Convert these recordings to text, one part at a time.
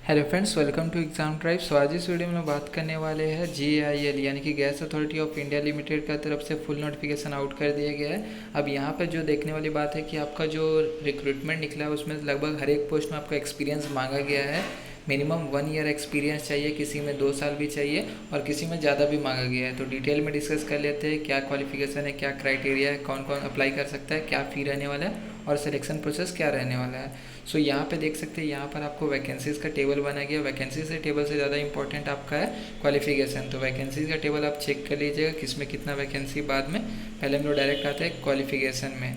Hello friends, welcome to exam drive. So आज इस video में हम बात करने वाले हैं GAIL यानी कि gas authority of India limited का तरफ से फुल नोटिफिकेशन आउट कर दिया गया है। अब यहाँ पर जो देखने वाली बात है कि आपका जो रिक्रूटमेंट निकला है उसमें लगभग हर एक पोस्ट में आपका एक्सपीरियंस मांगा गया है। मिनिमम 1 ईयर एक्सपीरियंस चाहिए, किसी में 2 साल भी चाहिए और किसी में ज़्यादा भी मांगा गया है। तो डिटेल में डिस्कस कर लेते हैं क्या क्वालिफिकेशन है, क्या क्राइटेरिया है, कौन कौन अप्लाई कर सकता है, क्या फ़ी रहने वाला है और सिलेक्शन प्रोसेस क्या रहने वाला है। सो यहाँ पे देख सकते हैं, यहाँ पर आपको वैकेंसीज़ का टेबल बना गया। वैकेंसी से टेबल से ज़्यादा इंपॉर्टेंट आपका है क्वालिफिकेशन। तो वैकेंसीज़ का टेबल आप चेक कर लीजिएगा किस में कितना वैकेंसी, बाद में पहले हम लोग डायरेक्ट आते हैं क्वालिफिकेशन में।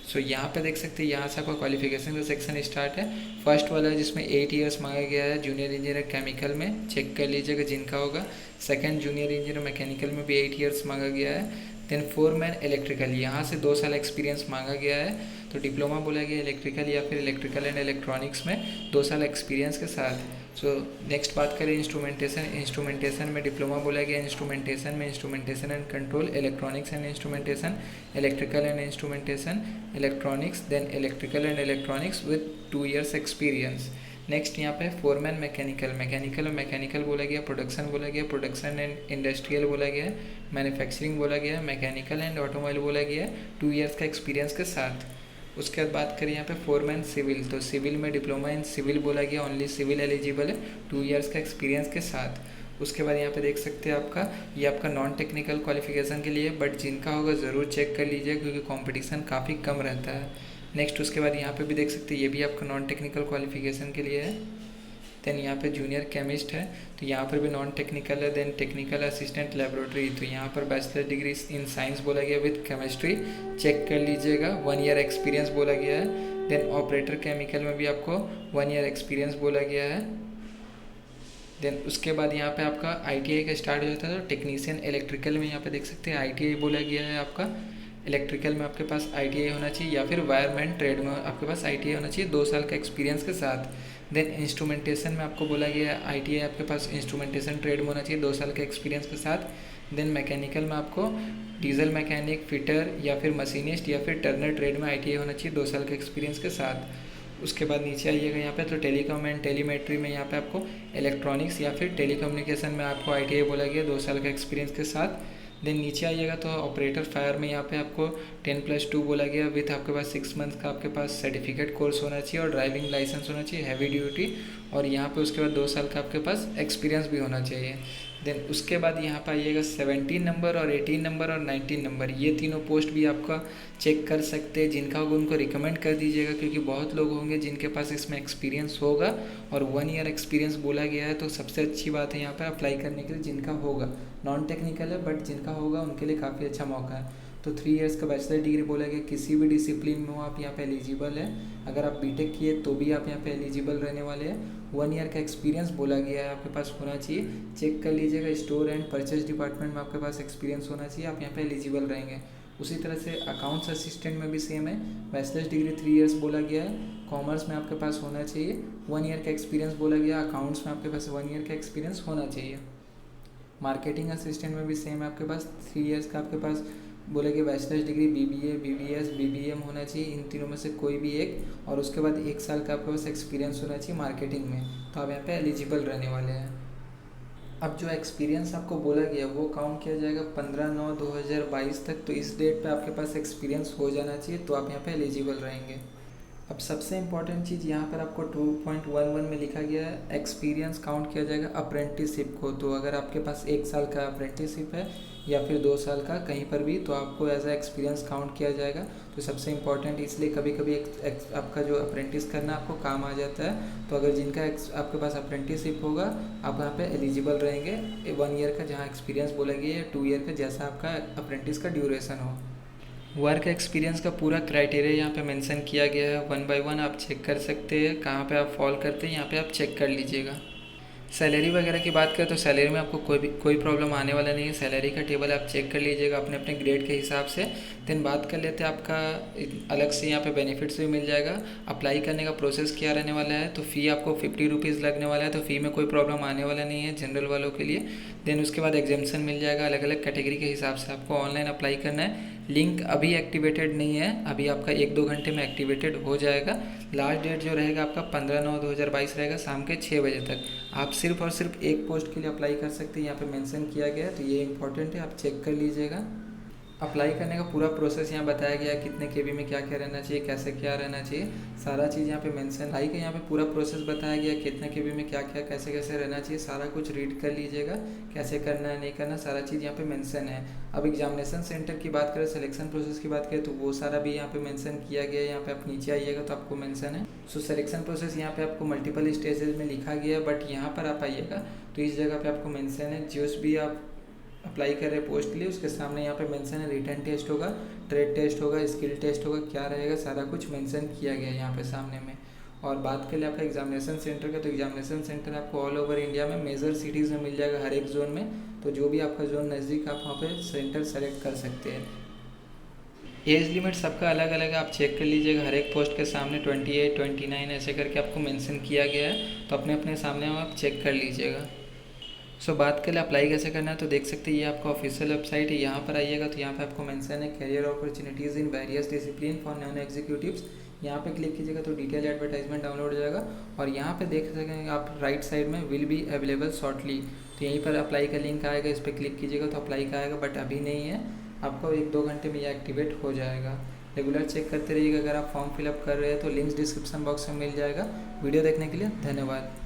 सो यहाँ पे देख सकते हैं, यहाँ से आपका क्वालिफिकेशन का सेक्शन स्टार्ट है। फर्स्ट वाला है जिसमें 8 ईयर्स मांगा गया है जूनियर इंजीनियर केमिकल में, चेक कर लीजिएगा जिनका होगा। सेकंड जूनियर इंजीनियर मैकेनिकल में भी 8 ईयर्स मांगा गया है। देन फोरमैन इलेक्ट्रिकल, यहाँ से 2 साल एक्सपीरियंस मांगा गया है। तो डिप्लोमा बोला गया इलेक्ट्रिकल या फिर इलेक्ट्रिकल एंड इलेक्ट्रॉनिक्स में 2 साल एक्सपीरियंस के साथ। सो नेक्स्ट बात करें इंस्ट्रूमेंटेशन। इंस्ट्रूमेंटेशन में डिप्लोमा बोला गया इंस्ट्रूमेंटेशन में, instrumentation and control, electronics and instrumentation, electrical and instrumentation, electronics, then electrical and electronics with 2 years experience. Next यहाँ पे फोरमैन मैकेनिकल, मैकेनिकल और मैकेनिकल बोला गया, प्रोडक्शन बोला गया, प्रोडक्शन एंड इंडस्ट्रियल बोला गया है, मैन्युफैक्चरिंग बोला गया है, मैकेनिकल एंड ऑटोमोबाइल बोला गया है 2 ईयर्स का एक्सपीरियंस के साथ। उसके बाद बात करें यहाँ पे फोरमैन सिविल, तो सिविल में डिप्लोमा इन सिविल बोला गया, ओनली सिविल एलिजिबल है 2 ईयर्स का एक्सपीरियंस के साथ। उसके बाद यहाँ पे देख सकते हैं आपका ये आपका नॉन टेक्निकल क्वालिफिकेशन के लिए, बट जिनका होगा ज़रूर चेक कर लीजिए क्योंकि कंपटीशन काफ़ी कम रहता है। नेक्स्ट उसके बाद यहाँ पे भी देख सकते हैं, ये भी आपका नॉन टेक्निकल क्वालिफिकेशन के लिए है। देन यहाँ पे जूनियर केमिस्ट है, तो यहाँ पर भी नॉन टेक्निकल है। देन टेक्निकल असिस्टेंट लेबोरेटरी, तो यहाँ पर बैचलर डिग्री इन साइंस बोला गया विद केमिस्ट्री, चेक कर लीजिएगा। 1 ईयर एक्सपीरियंस बोला गया है। देन ऑपरेटर केमिकल में भी आपको 1 ईयर एक्सपीरियंस बोला गया है। देन उसके बाद यहाँ पे आपका ITI का स्टार्ट हो जाता है। तो टेक्नीशियन इलेक्ट्रिकल में यहाँ पे देख सकते हैं ITI बोला गया है आपका। इलेक्ट्रिकल में आपके पास ITI होना चाहिए या फिर वायरमैन ट्रेड में आपके पास ITI होना चाहिए 2 साल का एक्सपीरियंस के साथ। देन इंस्ट्रूमेंटेशन में आपको बोला गया है ITI आपके पास इंस्ट्रूमेंटेशन ट्रेड में होना चाहिए 2 साल के एक्सपीरियंस के साथ। देन मैकेनिकल में आपको डीजल मैकेनिक, फिटर या फिर मशीनिस्ट या फिर टर्नर ट्रेड में ITI होना चाहिए 2 साल के एक्सपीरियंस के साथ। उसके बाद नीचे आइएगा यहाँ पे, तो टेलीकॉम एंड टेलीमेट्री में यहाँ पे आपको इलेक्ट्रॉनिक्स या फिर टेलीकम्युनिकेशन में आपको ITI बोला गया 2 साल का एक्सपीरियंस के साथ। देन नीचे आइएगा तो ऑपरेटर फायर में यहाँ पे आपको 10+2 बोला गया विथ आपके पास 6 मंथ का आपके पास सर्टिफिकेट कोर्स होना चाहिए और ड्राइविंग लाइसेंस होना चाहिए हैवी ड्यूटी, और यहाँ पे उसके बाद 2 साल का आपके पास एक्सपीरियंस भी होना चाहिए। देन उसके बाद यहाँ पे आइएगा 17 नंबर और 18 नंबर और 19 नंबर, ये तीनों पोस्ट भी आपका चेक कर सकते हैं। जिनका होगा उनको रिकमेंड कर दीजिएगा क्योंकि बहुत लोग होंगे जिनके पास इसमें एक्सपीरियंस होगा और 1 ईयर एक्सपीरियंस बोला गया है। तो सबसे अच्छी बात है यहाँ पर अप्लाई करने के लिए जिनका होगा। नॉन टेक्निकल है बट जिनका होगा उनके लिए काफ़ी अच्छा मौका है। तो 3 ईयर्स का बैचलर डिग्री बोला गया, किसी भी डिसिप्लिन में हो आप यहाँ पे एलिजिबल है। अगर आप बीटेक किए तो भी आप यहाँ पे एलिजिबल रहने वाले हैं। 1 ईयर का एक्सपीरियंस बोला गया है आपके पास होना चाहिए, चेक कर लीजिएगा। स्टोर एंड परचेज डिपार्टमेंट में आपके पास एक्सपीरियंस होना चाहिए, आप यहाँ पे एलिजिबल रहेंगे। उसी तरह से अकाउंट्स असिस्टेंट में भी सेम है, बैचलर्स डिग्री 3 ईयर्स बोला गया है। कॉमर्स में आपके पास होना चाहिए 1 ईयर का एक्सपीरियंस बोला गया, अकाउंट्स में आपके पास 1 ईयर का एक्सपीरियंस होना चाहिए। मार्केटिंग असिस्टेंट में भी सेम है, आपके पास 3 ईयर्स का आपके पास बोले कि bachelors degree BBA, BBS, BBM होना चाहिए, इन तीनों में से कोई भी एक, और उसके बाद 1 साल का आपके पास एक्सपीरियंस होना चाहिए मार्केटिंग में। तो आप यहाँ पे एलिजिबल रहने वाले हैं। अब जो एक्सपीरियंस आपको बोला गया वो काउंट किया जाएगा 15/9/2022 तक। तो इस डेट पे आपके पास एक्सपीरियंस हो जाना चाहिए, तो आप यहाँ पे एलिजिबल रहेंगे। अब सबसे इम्पॉर्टेंट चीज़ यहाँ पर आपको 2.11 में लिखा गया है, एक्सपीरियंस काउंट किया जाएगा अप्रेंटिसशिप को। तो अगर आपके पास 1 साल का अप्रेंटिसशिप है या फिर 2 साल का कहीं पर भी, तो आपको एज आ एक्सपीरियंस काउंट किया जाएगा। तो सबसे इम्पॉर्टेंट इसलिए कभी कभी आपका जो अप्रेंटिस करना आपको काम आ जाता है। तो अगर जिनका आपके पास अप्रेंटिसशिप होगा आप यहाँ पे एलिजिबल रहेंगे 1 ईयर का जहाँ एक्सपीरियंस बोला गया है, 2 ईयर का जैसा आपका अप्रेंटिस का ड्यूरेशन हो। वर्क एक्सपीरियंस का पूरा क्राइटेरिया यहाँ पे मेंशन किया गया है, 1 बाय 1 आप चेक कर सकते हैं कहाँ पे आप फॉल करते हैं, यहाँ पे आप चेक कर लीजिएगा। सैलरी वगैरह की बात करें तो सैलरी में आपको कोई प्रॉब्लम आने वाला नहीं है। सैलरी का टेबल आप चेक कर लीजिएगा अपने अपने ग्रेड के हिसाब से। देन बात कर लेते हैं आपका अलग से यहाँ पे बेनिफिट्स भी मिल जाएगा। अप्लाई करने का प्रोसेस क्या रहने वाला है, तो फ़ी आपको 50 रुपीज़ लगने वाला है, तो फ़ी में कोई प्रॉब्लम आने वाला नहीं है जनरल वालों के लिए। देन उसके बाद एग्जामेशन मिल जाएगा, अलग अलग कैटेगरी के हिसाब से आपको ऑनलाइन अप्लाई करना है। लिंक अभी एक्टिवेटेड नहीं है, अभी आपका 1-2 घंटे में एक्टिवेटेड हो जाएगा। लास्ट डेट जो रहेगा आपका 15/9/2022 रहेगा, शाम के 6 बजे तक। आप सिर्फ और सिर्फ एक पोस्ट के लिए अप्लाई कर सकते हैं, यहाँ पे मेंशन किया गया है, तो ये इंपॉर्टेंट है, आप चेक कर लीजिएगा। अप्लाई करने का पूरा प्रोसेस यहाँ बताया गया है, कितने केबी में क्या क्या रहना चाहिए, कैसे क्या रहना चाहिए, सारा चीज़ यहाँ पे मेंशन। अप्लाई का यहाँ पे पूरा प्रोसेस बताया गया है, कितने केबी में क्या क्या कैसे कैसे रहना चाहिए, सारा कुछ रीड कर लीजिएगा, कैसे करना है नहीं करना, सारा चीज़ यहाँ पे मेंशन है। अब एग्जामिनेशन सेंटर की बात करें, सिलेक्शन प्रोसेस की बात करें, तो वो सारा भी यहाँ पे मेंशन किया गया है। यहाँ पे आप नीचे आइएगा तो आपको मेंशन है। सो सिलेक्शन प्रोसेस यहाँ पे आपको मल्टीपल स्टेजेस में लिखा गया है, बट यहाँ पर आप आइएगा तो इस जगह पे आपको मेंशन है, जो भी आप अप्लाई कर रहे हैं पोस्ट के लिए, उसके सामने यहाँ पे मेंशन है, रिटन टेस्ट होगा, ट्रेड टेस्ट होगा, स्किल टेस्ट होगा, क्या रहेगा, सारा कुछ मेंशन किया गया है यहाँ पे सामने में। और बात करें आपका एग्जामिनेशन सेंटर का, तो एग्जामिनेशन सेंटर आपको ऑल ओवर इंडिया में मेजर सिटीज़ में मिल जाएगा, हर एक जोन में। तो जो भी आपका जोन नज़दीक, आप वहाँ पे सेंटर सेलेक्ट कर सकते हैं। एज लिमिट सबका अलग अलग है, आप चेक कर लीजिएगा। हर एक पोस्ट के सामने 28, 29 ऐसे करके आपको मेंशन किया गया है, तो अपने अपने सामने आप चेक कर लीजिएगा। सो बात करें अप्लाई कैसे करना है, तो देख सकते हैं ये आपका ऑफिशियल वेबसाइट है। यहाँ पर आइएगा तो यहाँ पे आपको मेंशन है career opportunities in various discipline for non executives. यहाँ पे क्लिक कीजिएगा तो डिटेल एडवर्टाइजमेंट डाउनलोड हो जाएगा, और यहाँ पे देख सकेंगे आप राइट साइड में विल बी अवेलेबल शॉर्टली, तो यहीं पर अप्लाई का लिंक आएगा, इस पर क्लिक कीजिएगा तो अप्लाई का आएगा, बट अभी नहीं है, आपको 1-2 घंटे में ये एक्टिवेट हो जाएगा। रेगुलर चेक करते रहिएगा। अगर आप फॉर्म फिलअप कर रहे हैं तो लिंक्स डिस्क्रिप्शन बॉक्स में मिल जाएगा। वीडियो देखने के लिए धन्यवाद।